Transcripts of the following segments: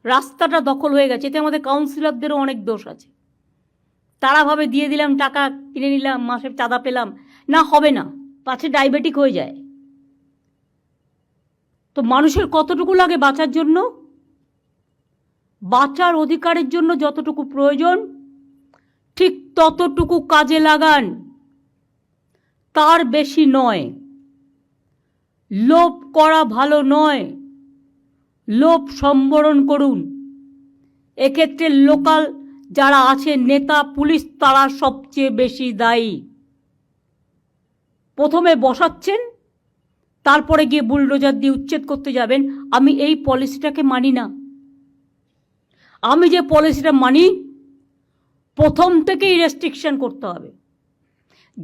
রাস্তাটা দখল হয়ে গেছে, এতে আমাদের কাউন্সিলরদেরও অনেক দোষ আছে। তারা ভাবে দিয়ে দিলাম, টাকা কিনে নিলাম, মাসে চাঁদা পেলাম, না হবে না, পাছে ডায়াবেটিক হয়ে যায়। তো মানুষের কতটুকু লাগে বাঁচার জন্য? বাঁচার অধিকারের জন্য যতটুকু প্রয়োজন ঠিক ততটুকু কাজে লাগান, তার বেশি নয়। লোভ করা ভালো নয়, লোভ সম্বরণ করুন। এক্ষেত্রে লোকাল যারা আছে, নেতা, পুলিশ, তারা সবচেয়ে বেশি দায়ী। প্রথমে বসাচ্ছেন, তারপরে গিয়ে বুলডোজার দিয়ে উচ্ছেদ করতে যাবেন। আমি এই পলিসিটাকে মানি না। আমি যে পলিসিটা মানি, প্রথম থেকেই রেস্ট্রিকশন করতে হবে।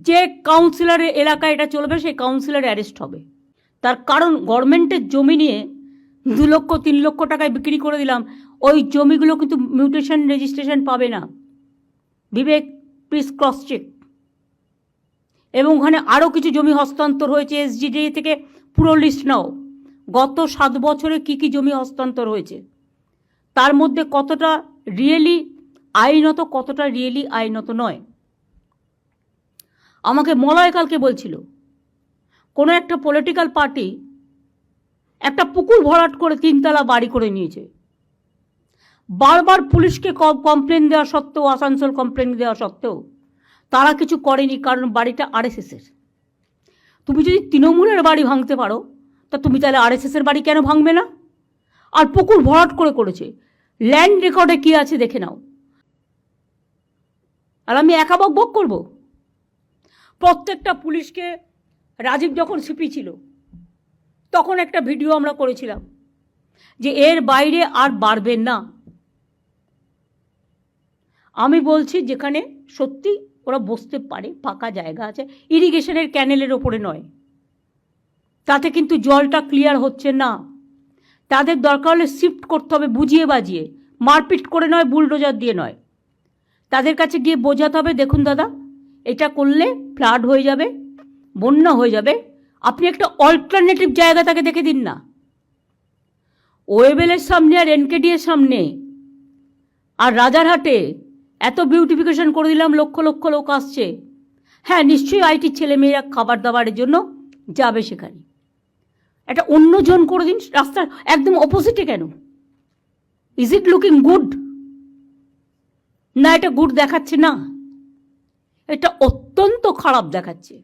যে কাউন্সিলরের এলাকায় এটা চলবে সেই কাউন্সিলর অ্যারেস্ট হবে। তার কারণ গভর্নমেন্টের জমি নিয়ে 2 লক্ষ 3 লক্ষ টাকায় বিক্রি করে দিলাম, ওই জমিগুলো কিন্তু মিউটেশন রেজিস্ট্রেশন পাবে না। বিবেক, প্লিজ ক্রস চেক। এবং ওখানে আরও কিছু জমি হস্তান্তর হয়েছে, এসজিডি থেকে পুরো লিস্ট নাও। গত 7 বছরে কি কি জমি হস্তান্তর হয়েছে, তার মধ্যে কতটা রিয়েলি আইনত, কতটা রিয়েলি আইনত নয়। আমাকে মলয় কালকে বলছিল, কোনো একটা পলিটিক্যাল পার্টি একটা পুকুর ভরাট করে 3 তলা বাড়ি করে নিয়েছে। বারবার পুলিশকে কমপ্লেন দেওয়া সত্ত্বেও, আসানসোল কমপ্লেন দেওয়া সত্ত্বেও তারা কিছু করেনি, কারণ বাড়িটা আরএসএসের। তুমি যদি তৃণমূলের বাড়ি ভাঙতে পারো, তা তুমি তাহলে আরএসএসের বাড়ি কেন ভাঙবে না? আর পুকুর ভরাট করে করেছে, ল্যান্ড রেকর্ডে কি আছে দেখে নাও। আর আমি একা বকবক করবো? প্রত্যেকটা পুলিশকে, রাজীব যখন সিপি ছিল তখন একটা ভিডিও আমরা করেছিলাম যে এর বাইরে আর বাড়বেন না। আমি বলছি যেখানে সত্যি ওরা বসতে পারে, ফাঁকা জায়গা আছে, ইরিগেশনের ক্যানেলের ওপরে নয়, তাতে কিন্তু জলটা ক্লিয়ার হচ্ছে না। তাদের দরকার হলে শিফট করতে হবে, বুঝিয়ে বাজিয়ে, মারপিট করে নয়, বুলডোজার দিয়ে নয়। তাদের কাছে গিয়ে বোঝাতে হবে, দেখুন দাদা, এটা করলে ফ্লাড হয়ে যাবে, বন্যা হয়ে যাবে, আপনি একটা অল্টারনেটিভ জায়গা তাকে দেখে দিন না। ওয়েবেলের সামনে আর এনকেডি এর সামনে আর রাজারহাটে এত বিউটিফিকেশন করে দিলাম, লক্ষ লক্ষ লোক আসছে। হ্যাঁ, নিশ্চয়ই আইটির ছেলেমেয়েরা খাবার দাবারের জন্য যাবে সেখানে। একটা অন্য জোন করে দিন, রাস্তার একদম অপোজিটে কেন? Is it looking good? না, এটা গুড দেখাচ্ছে না, এটা অত্যন্ত খারাপ দেখাচ্ছে।